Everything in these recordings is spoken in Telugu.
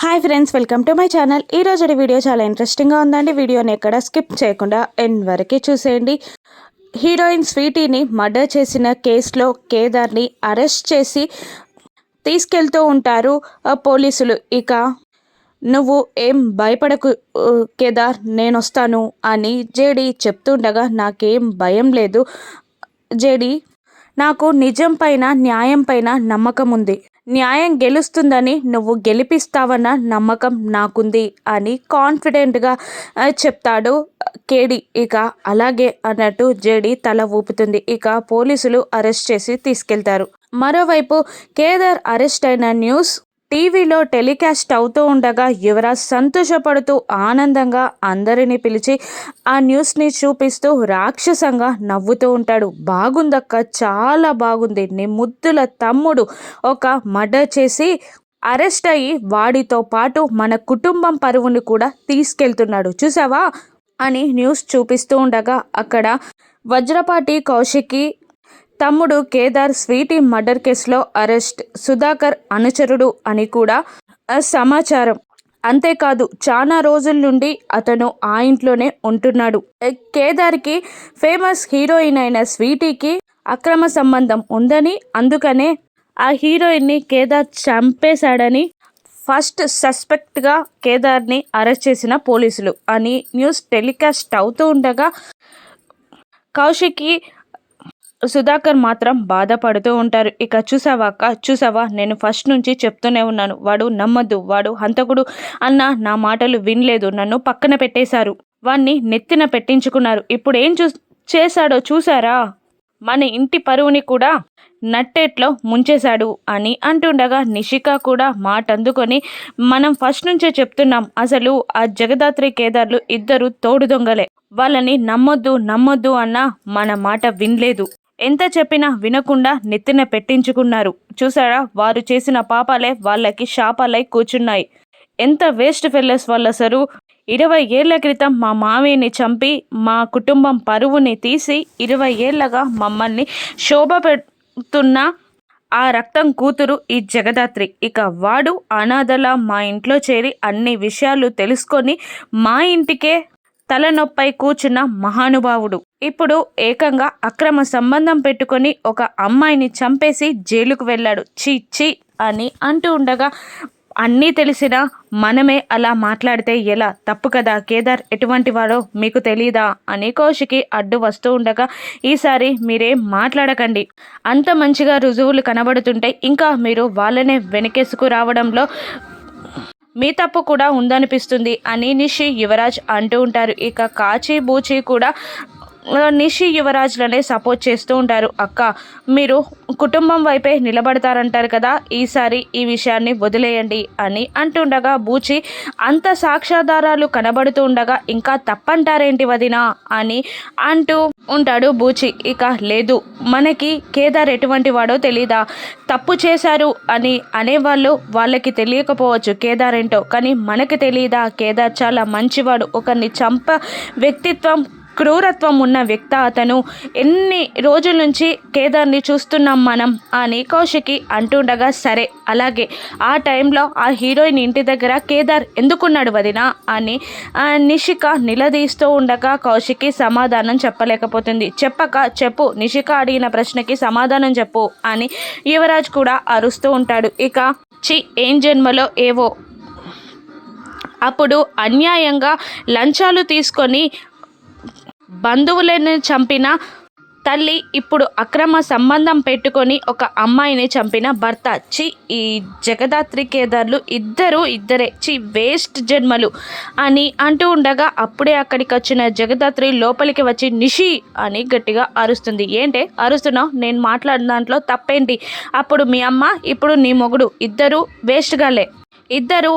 Hi friends, welcome to my channel. ఈరోజు వీడియో చాలా ఇంట్రెస్టింగ్గా ఉందండి. వీడియోని ఎక్కడ స్కిప్ చేయకుండా ఎండ్ వరకు చూసేయండి. హీరోయిన్ స్వీటీని మర్డర్ చేసిన కేసులో కేదార్ని అరెస్ట్ చేసి తీసుకెళ్తూ ఉంటారు పోలీసులు. ఇక నువ్వు ఏం భయపడకు కేదార్, నేను వస్తాను అని జేడి చెప్తుండగా నాకేం భయం లేదు జేడి, నాకు నిజం పైన న్యాయం పైన నమ్మకం ఉంది. న్యాయం గెలుస్తుందని నువ్వు గెలిపిస్తావన్న నమ్మకం నాకుంది అని కాన్ఫిడెంట్గా చెప్తాడు కేడి. ఇక అలాగే అన్నట్టు జేడి తల ఊపుతుంది. ఇక పోలీసులు అరెస్ట్ చేసి తీసుకెళ్తారు. మరోవైపు కేదార్ అరెస్ట్ అయిన న్యూస్ టీవీలో టెలికాస్ట్ అవుతూ ఉండగా యువరాజ్ సంతోషపడుతూ ఆనందంగా అందరినీ పిలిచి ఆ న్యూస్ని చూపిస్తూ రాక్షసంగా నవ్వుతూ ఉంటాడు. బాగుందక్క, చాలా బాగుంది. నీ ముద్దుల తమ్ముడు ఒక మర్డర్ చేసి అరెస్ట్ అయ్యి వాడితో పాటు మన కుటుంబం పరువుని కూడా తీసుకెళ్తున్నాడు, చూసావా అని న్యూస్ చూపిస్తూ ఉండగా అక్కడ వజ్రపాటి కౌశిక్కి తమ్ముడు కేదార్ స్వీటీ మర్డర్ కేసులో అరెస్ట్, సుధాకర్ అనుచరుడు అని కూడా సమాచారం. అంతేకాదు చాలా రోజుల నుండి అతను ఆ ఇంట్లోనే ఉంటున్నాడు. కేదార్కి ఫేమస్ హీరోయిన్ అయిన స్వీటీకి అక్రమ సంబంధం ఉందని, అందుకనే ఆ హీరోయిన్ని కేదార్ చంపేశాడని ఫస్ట్ సస్పెక్ట్గా కేదార్ని అరెస్ట్ చేసిన పోలీసులు అని న్యూస్ టెలికాస్ట్ అవుతూ ఉండగా కౌశిక్కి సుధాకర్ మాత్రం బాధపడుతూ ఉంటారు. ఇక చూసావా, నేను ఫస్ట్ నుంచి చెప్తూనే ఉన్నాను, వాడు నమ్మద్దు, వాడు హంతకుడు అన్న నా మాటలు వినలేదు, నన్ను పక్కన పెట్టేశారు, వాణ్ణి నెత్తిన పెట్టించుకున్నారు. ఇప్పుడు ఏం చేశాడో చూసారా, మన ఇంటి పరువుని కూడా నట్టేట్లో ముంచేశాడు అని అంటుండగా నిషిక కూడా మాట అందుకొని, మనం ఫస్ట్ నుంచే చెప్తున్నాం, అసలు ఆ జగదాత్రి కేదార్లు ఇద్దరు తోడు దొంగలే, వాళ్ళని నమ్మొద్దు అన్న మన మాట వినలేదు, ఎంత చెప్పినా వినకుండా నెత్తిన పెట్టించుకున్నారు. చూసారా, వారు చేసిన పాపాలే వాళ్ళకి శాపాలై కూర్చున్నాయి. ఎంత వేస్ట్ ఫెల్లర్స్ వాళ్ళు అసలు. 20 ఏళ్ల క్రితం మా మామయ్యని చంపి మా కుటుంబం పరువుని తీసి 20 ఏళ్ళగా మమ్మల్ని శోభ పెడుతున్న ఆ రక్తం కూతురు ఈ జగదాత్రి. ఇక వాడు అనాథలా మా ఇంట్లో చేరి అన్ని విషయాలు తెలుసుకొని మా ఇంటికే తలనొప్పై కూర్చున్న మహానుభావుడు ఇప్పుడు ఏకంగా అక్రమ సంబంధం పెట్టుకొని ఒక అమ్మాయిని చంపేసి జైలుకు వెళ్ళాడు. చీ అని అంటూ ఉండగా, అన్నీ తెలిసినా మనమే అలా మాట్లాడితే ఎలా, తప్పు కదా, కేదార్ ఎటువంటి వాడో మీకు తెలీదా అని కౌశికి అడ్డు వస్తూ ఉండగా, ఈసారి మీరేం మాట్లాడకండి, అంత మంచిగా రుజువులు కనబడుతుంటే ఇంకా మీరు వాళ్ళనే వెనకేసుకు రావడంలో మీ తప్పు కూడా ఉందనిపిస్తుంది అని నిషి యువరాజ్ అంటూ ఉంటారు. ఇక కాచి బూచి కూడా నిషి యువరాజ్లనే సపోర్ట్ చేస్తూ ఉంటారు. అక్క, మీరు కుటుంబం వైపే నిలబడతారంటారు కదా, ఈసారి ఈ విషయాన్ని వదిలేయండి అని అంటుండగా బూచి, అంత సాక్ష్యాధారాలు కనబడుతూ ఉండగా ఇంకా తప్పంటారేంటి వదినా అని అంటూ ఉంటాడు బూచి. ఇక లేదు, మనకి కేదార్ ఎటువంటి వాడో తెలీదా, తప్పు చేశారు అని అనేవాళ్ళు వాళ్ళకి తెలియకపోవచ్చు కేదార్ ఏంటో, కానీ మనకి తెలీదా, కేదార్ చాలా మంచివాడు, ఒకరిని చంప వ్యక్తిత్వం క్రూరత్వం ఉన్న వ్యక్తి అతను, ఎన్ని రోజుల నుంచి కేదార్ని చూస్తున్నాం మనం అని కౌశికి అంటుండగా, సరే అలాగే ఆ టైంలో ఆ హీరోయిన్ ఇంటి దగ్గర కేదార్ ఎందుకున్నాడు వదినా అని నిషిక నిలదీస్తూ ఉండగా కౌశికి సమాధానం చెప్పలేకపోతుంది. చెప్పు, నిషిక అడిగిన ప్రశ్నకి సమాధానం చెప్పు అని యువరాజ్ కూడా అరుస్తూ ఉంటాడు. ఇక ఏం జన్మలో ఏవో, అప్పుడు అన్యాయంగా లంచాలు తీసుకొని బంధువులను చంపిన తల్లి, ఇప్పుడు అక్రమ సంబంధం పెట్టుకొని ఒక అమ్మాయిని చంపిన భర్త. ఈ జగదాత్రి కేదార్లు ఇద్దరే వేస్ట్ జన్మలు అని అంటూ ఉండగా అప్పుడే అక్కడికి వచ్చిన జగదాత్రి లోపలికి వచ్చి నిషి అని గట్టిగా అరుస్తుంది. ఏంటే అరుస్తున్నావు, నేను మాట్లాడిన దాంట్లో తప్పేంటి, అప్పుడు మీ అమ్మ ఇప్పుడు నీ మొగుడు ఇద్దరు వేస్ట్గాలే, ఇద్దరు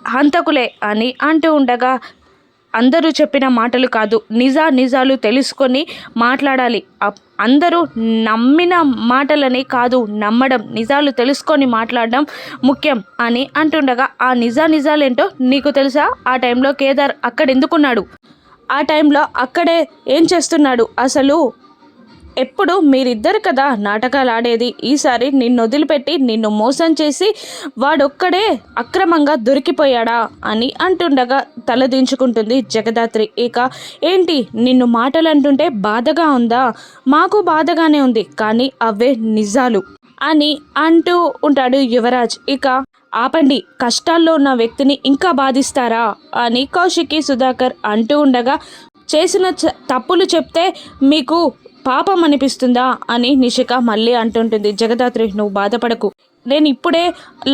హంతకులే అని అంటూ ఉండగా, అందరూ చెప్పిన మాటలు కాదు, నిజాలు తెలుసుకొని మాట్లాడాలి, అందరూ నమ్మిన మాటలని కాదు నమ్మడం, నిజాలు తెలుసుకొని మాట్లాడడం ముఖ్యం అని అంటుండగా, ఆ నిజాలేంటో నీకు తెలుసా, ఆ టైంలో కేదార్ అక్కడ ఎందుకున్నాడు, ఆ టైంలో అక్కడే ఏం చేస్తున్నాడు, అసలు ఎప్పుడు మీరిద్దరు కదా నాటకాలు ఆడేది, ఈసారి నిన్ను వదిలిపెట్టి నిన్ను మోసం చేసి వాడొక్కడే అక్రమంగా దొరికిపోయాడా అని అంటుండగా తలదించుకుంటుంది జగదాత్రి. ఇక ఏంటి నిన్ను మాటలు అంటుంటే బాధగా ఉందా? మాకు బాధగానే ఉంది, కానీ అవే నిజాలు అని అంటూ ఉంటాడు యువరాజ్. ఇక ఆపండి, కష్టాల్లో ఉన్న వ్యక్తిని ఇంకా బాధిస్తారా అని కౌశికి సుధాకర్ అంటూ ఉండగా, చేసిన తప్పులు చెప్తే మీకు పాపం అనిపిస్తుందా అని నిషిక మళ్ళీ అంటుంటుంది. జగదాత్రి నువ్వు బాధపడకు, నేను ఇప్పుడే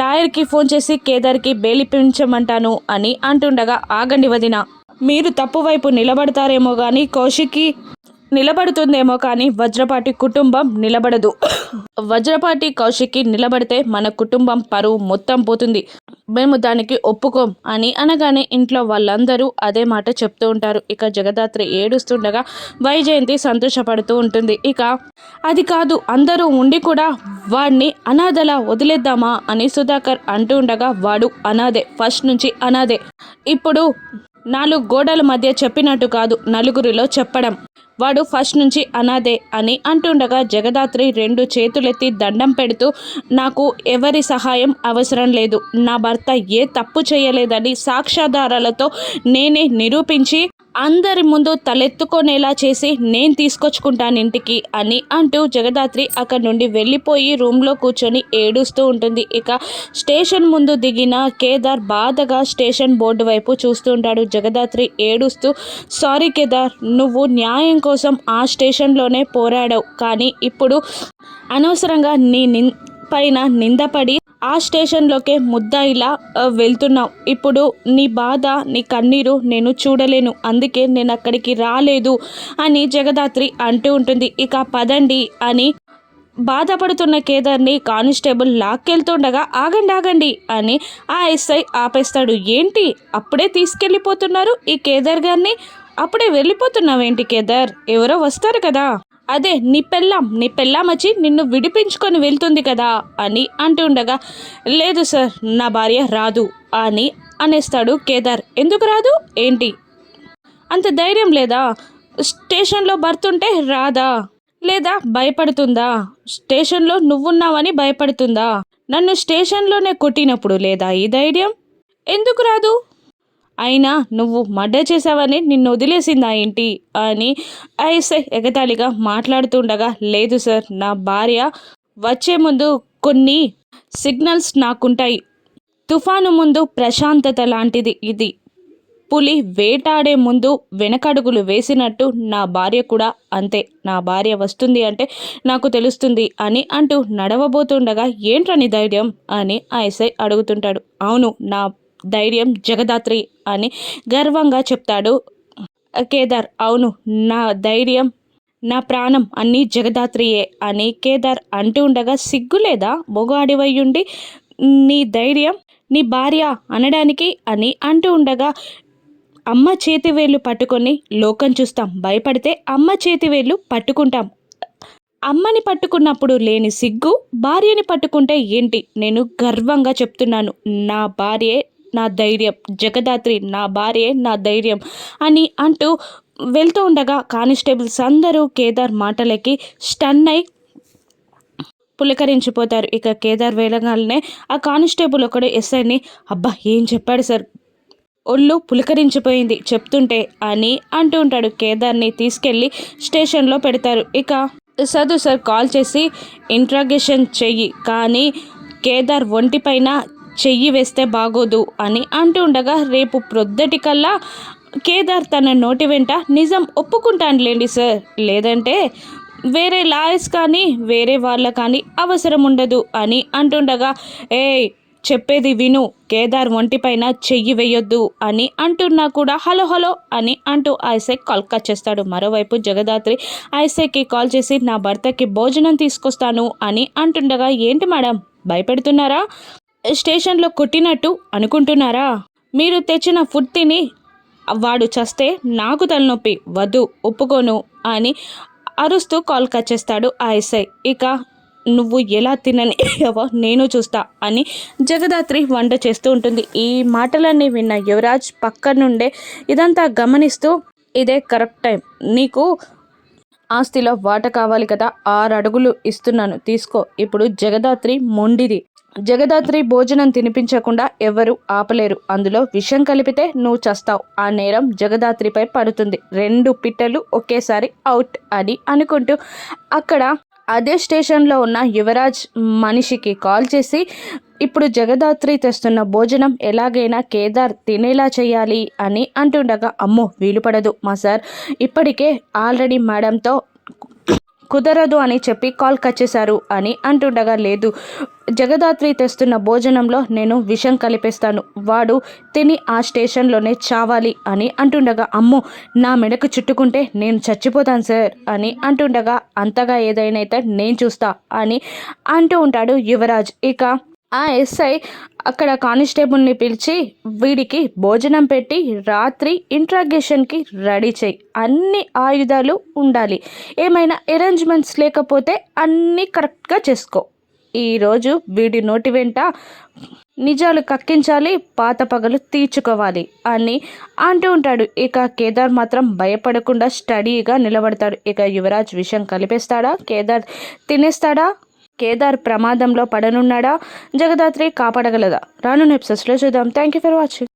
లాయర్కి ఫోన్ చేసి కేదార్కి బెయిల్ ఇప్పించమంటాను అని అంటుండగా, ఆగండి వదిన, మీరు తప్పు వైపు నిలబడతారేమో కానీ కౌశికి నిలబడుతుందేమో కానీ వజ్రపాటి కుటుంబం నిలబడదు. వజ్రపాటి కౌశికి నిలబడితే మన కుటుంబం పరువు మొత్తం పోతుంది, మేము దానికి ఒప్పుకోం అని అనగానే ఇంట్లో వాళ్ళందరూ అదే మాట చెప్తూ ఉంటారు. ఇక జగదాత్రి ఏడుస్తుండగా వైజయంతి సంతోషపడుతూ ఉంటుంది. ఇక అది కాదు, అందరూ ఉండి కూడా వాడిని అనాథలా వదిలేద్దామా అని సుధాకర్ అంటూ ఉండగా, వాడు అనాథే, ఫస్ట్ నుంచి అనాథే. ఇప్పుడు 4 గోడల మధ్య చెప్పినట్టు కాదు, నలుగురిలో చెప్పడం, వాడు ఫస్ట్ నుంచి అనాథే అని అంటుండగా జగదాత్రి 2 చేతులెత్తి దండం పెడుతూ, నాకు ఎవరి సహాయం అవసరం లేదు, నా భర్త ఏ తప్పు చేయలేదని సాక్ష్యాధారాలతో నేనే నిరూపించి అందరి ముందు తలెత్తుకొనేలా చేసి నేను తీసుకొచ్చుకుంటాను ఇంటికి అని అంటూ జగదాత్రి అక్కడి నుండి వెళ్ళిపోయి రూమ్లో కూర్చొని ఏడుస్తూ ఉంటుంది. ఇక స్టేషన్ ముందు దిగిన కేదార్ బాధగా స్టేషన్ బోర్డు వైపు చూస్తూ ఉంటాడు. జగదాత్రి ఏడుస్తూ, సారీ కేదార్, నువ్వు న్యాయం కోసం ఆ స్టేషన్లోనే పోరాడావు, కానీ ఇప్పుడు అనవసరంగా నీ పైన నిందపడి ఆ స్టేషన్లోకే ముద్దాయిలా వెళ్తున్నావు. ఇప్పుడు నీ బాధ, నీ కన్నీరు నేను చూడలేను, అందుకే నేను అక్కడికి రాలేదు అని జగదాత్రి అంటూ ఉంటుంది. ఇక పదండి అని బాధపడుతున్న కేదార్ని కానిస్టేబుల్ లాక్కెళ్తుండగా, ఆగండి ఆగండి అని ఆ ఎస్ఐ ఆపేస్తాడు. ఏంటి అప్పుడే తీసుకెళ్ళిపోతున్నారు ఈ కేదార్ గారిని? అప్పుడే వెళ్ళిపోతున్నావేంటి కేదార్? ఎవరో వస్తారు కదా, అదే నీ పెళ్ళాం వచ్చి నిన్ను విడిపించుకొని వెళ్తుంది కదా అని అంటుండగా, లేదు సార్, నా భార్య రాదు అని అనేస్తాడు కేదార్. ఎందుకు రాదు? ఏంటి అంత ధైర్యం లేదా? స్టేషన్లో భర్తుంటే రాదా? లేదా భయపడుతుందా? స్టేషన్లో నువ్వున్నావని భయపడుతుందా? నన్ను స్టేషన్లోనే కొట్టినప్పుడు లేదా ఈ ధైర్యం? ఎందుకు రాదు? అయినా నువ్వు మర్డర్ చేసావని నిన్ను వదిలేసిందా ఏంటి అని ఐఎస్ఐ ఎగతాళిగా మాట్లాడుతుండగా, లేదు సార్, నా భార్య వచ్చే ముందు కొన్ని సిగ్నల్స్ నాకుంటాయి. తుఫాను ముందు ప్రశాంతత లాంటిది ఇది. పులి వేటాడే ముందు వెనకడుగులు వేసినట్టు నా భార్య కూడా అంతే. నా భార్య వస్తుంది అంటే నాకు తెలుస్తుంది అని అంటూ నడవబోతుండగా, ఏంట్రని ధైర్యం అని ఐఎస్ఐ అడుగుతుంటాడు. అవును, నా ధైర్యం జగదాత్రి అని గర్వంగా చెప్తాడు కేదార్. అవును, నా ధైర్యం, నా ప్రాణం అన్నీ జగదాత్రియే అని కేదార్ అంటూ ఉండగా, సిగ్గులేదా మొగాడివయ్యుండి నీ ధైర్యం నీ భార్య అనడానికి అని అంటూ ఉండగా, అమ్మ చేతివేళ్ళు పట్టుకొని లోకం చూస్తాం, భయపడితే అమ్మ చేతివేళ్ళు పట్టుకుంటాం. అమ్మని పట్టుకున్నప్పుడు లేని సిగ్గు భార్యని పట్టుకుంటే ఏంటి? నేను గర్వంగా చెప్తున్నాను, నా భార్యే నా ధైర్యం, జగదాత్రి నా భార్యే నా ధైర్యం అని అంటూ వెళ్తూ ఉండగా కానిస్టేబుల్స్ అందరూ కేదార్ మాటలకి స్టన్ అయి పులకరించిపోతారు. ఇక కేదార్ వేలగానే ఆ కానిస్టేబుల్ ఒకడు ఎస్ఐని, అబ్బా ఏం చెప్పాడు సార్, ఒళ్ళు పులకరించిపోయింది చెప్తుంటే అని అంటూ ఉంటాడు. కేదార్ని తీసుకెళ్ళి స్టేషన్లో పెడతారు. ఇక సదు సార్ కాల్ చేసి ఇంట్రాగేషన్ చెయ్యి, కానీ కేదార్ ఒంటిపైన చెయ్యి వేస్తే బాగోదు అని అంటూ ఉండగా, రేపు ప్రొద్దటికల్లా కేదార్ తన నోటి వెంట నిజం ఒప్పుకుంటానులేండి సార్, లేదంటే వేరే లాయర్స్ కానీ వేరే వాళ్ళ కానీ అవసరం ఉండదు అని అంటుండగా, చెప్పేది విను, కేదార్ ఒంటిపైన చెయ్యి వేయొద్దు అని అంటున్నా కూడా హలో హలో అని అంటూ ఐఎస్ఐ కాల్ కట్ చేస్తాడు. మరోవైపు జగదాత్రి ఐఎస్ఐకి కాల్ చేసి, నా భర్తకి భోజనం తీసుకొస్తాను అని అంటుండగా, ఏంటి మేడం భయపెడుతున్నారా? స్టేషన్లో కొట్టినట్టు అనుకుంటున్నారా? మీరు తెచ్చిన ఫుడ్ తిని వాడు చస్తే నాకు తలనొప్పి, వద్దు, ఒప్పుకోను అని అరుస్తూ కాల్ కట్ చేస్తాడు ఐఎస్ఐ. ఇక నువ్వు ఎలా తిననివో నేను చూస్తా అని జగదాత్రి వంట చేస్తూ ఉంటుంది. ఈ మాటలన్నీ విన్న యువరాజ్ పక్క నుండే ఇదంతా గమనిస్తూ, ఇదే కరెక్ట్ టైం, నీకు ఆస్తిలో వాట కావాలి కదా, 6 అడుగులు ఇస్తున్నాను తీసుకో. ఇప్పుడు జగదాత్రి మొండిది. జగదాత్రి భోజనం తినిపించకుండా ఎవరు ఆపలేరు. అందులో విషం కలిపితే నువ్వు చస్తావు. ఆ నేరం జగదాత్రిపై పడుతుంది. 2 పిట్టలు ఒకేసారి అవుట్ అని అనుకుంటూ అక్కడ అదే స్టేషన్లో ఉన్న యువరాజ్ మనిషికి కాల్ చేసి ఇప్పుడు జగదాత్రి తెస్తున్న భోజనం ఎలాగైనా కేదార్ తినేలా చేయాలి అని అంటుండగా, అమ్మో వీలు పడదు మా సార్, ఇప్పటికే ఆల్రెడీ మేడంతో కుదరదు అని చెప్పి కాల్ కట్ చేశారు అని అంటుండగా, లేదు జగదాత్రి తెస్తున్న భోజనంలో నేను విషం కలిపేస్తాను, వాడు తిని ఆ స్టేషన్లోనే చావాలి అని అంటుండగా, అమ్మో నా మెడకు చుట్టుకుంటే నేను చచ్చిపోతాను సార్ అని అంటుండగా, అంతగా ఏదైనా అయితే నేను చూస్తా అని అంటూ ఉంటాడు యువరాజ్. ఇక ఆ ఎస్ఐ అక్కడ కానిస్టేబుల్ని పిలిచి వీడికి భోజనం పెట్టి రాత్రి ఇంట్రాగేషన్కి రెడీ చేయి, అన్ని ఆయుధాలు ఉండాలి, ఏమైనా అరేంజ్మెంట్స్ లేకపోతే అన్నీ కరెక్ట్గా చేసుకో, ఈరోజు వీడి నోటి వెంట నిజాలు కక్కించాలి, పాత పగలు తీర్చుకోవాలి అని అంటూ ఉంటాడు. ఇక కేదార్ మాత్రం భయపడకుండా స్టడీగా నిలబడతాడు. ఇక యువరాజ్ విషయం కలిపేస్తాడా, కేదార్ తినేస్తాడా, కేదార్ ప్రమాదంలో పడనున్నాడా, జగదాత్రి కాపాడగలదా? రానున్న ఎపిసోడ్స్లో చూద్దాం. Thank you for watching.